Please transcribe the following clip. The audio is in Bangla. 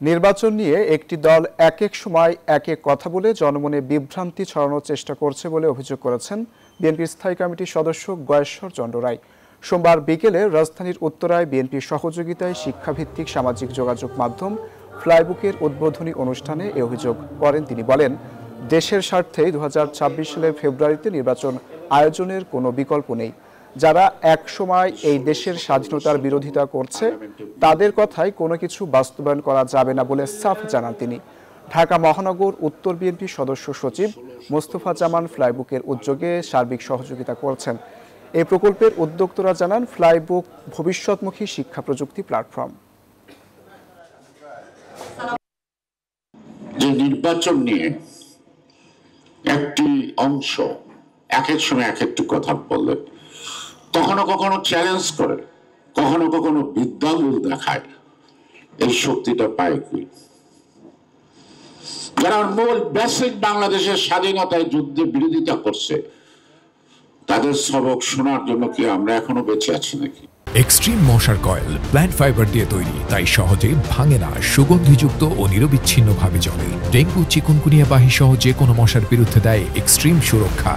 নির্বাচন নিয়ে একটি দল এক এক সময় এক এক কথা বলে জনমনে বিভ্রান্তি ছড়ানোর চেষ্টা করছে বলে অভিযোগ করেছেন বিএনপির স্থায়ী কমিটির সদস্য গয়েশ্বর চন্দ্র রায়। সোমবার বিকেলে রাজধানীর উত্তরায় বিএনপির সহযোগিতায় শিক্ষাভিত্তিক সামাজিক যোগাযোগ মাধ্যম ফ্লাইবুকের উদ্বোধনী অনুষ্ঠানে এ অভিযোগ করেন তিনি। বলেন, দেশের স্বার্থে 2026 সালের ফেব্রুয়ারিতে নির্বাচন আয়োজনের কোনো বিকল্প নেই। যারা এক সময় এই দেশের স্বাধীনতার বিরোধিতা করছে তাদের কথায় কোনো কিছু বাস্তবায়ন করা যাবে না বলে সাফ জানান তিনি। ঢাকা মহানগর উত্তর বিএনপির সদস্য সচিব মোস্তফা জামান ফ্লাইবুকের উদ্যোগে সার্বিক সহযোগিতা করছেন। এই প্রকল্পের উদ্যোক্তারা জানান, ফ্লাইবুক ভবিষ্যৎমুখী শিক্ষা প্রযুক্তি প্ল্যাটফর্ম। যে নির্বাচন নিয়ে একটি অংশ এক এক সময় এক একটু কথা বলে, কখনো কখনো চ্যালেঞ্জ করে, কখনো কখনো বিদ্যাঙ্গুল দেখায়, এই শক্তিটা পায় কি? যারা মূল বেসিক বাংলাদেশের স্বাধীনতায় যুদ্ধে বিরোধিতা করছে তাদের সবক শোনার জন্য কি আমরা এখনো বেঁচে আছি নাকি? এক্সট্রিম মশার কয়েল প্ল্যান্ট ফাইবার দিয়ে তৈরি, তাই সহজে ভাঙে না, সুগন্ধিযুক্ত ও নিরবিচ্ছিন্নভাবে জ্বলে। ডেঙ্গু, চিকুনগুনিয়া বাহি সহ যে কোনো মশার বিরুদ্ধে দেয় এক্সট্রিম সুরক্ষা।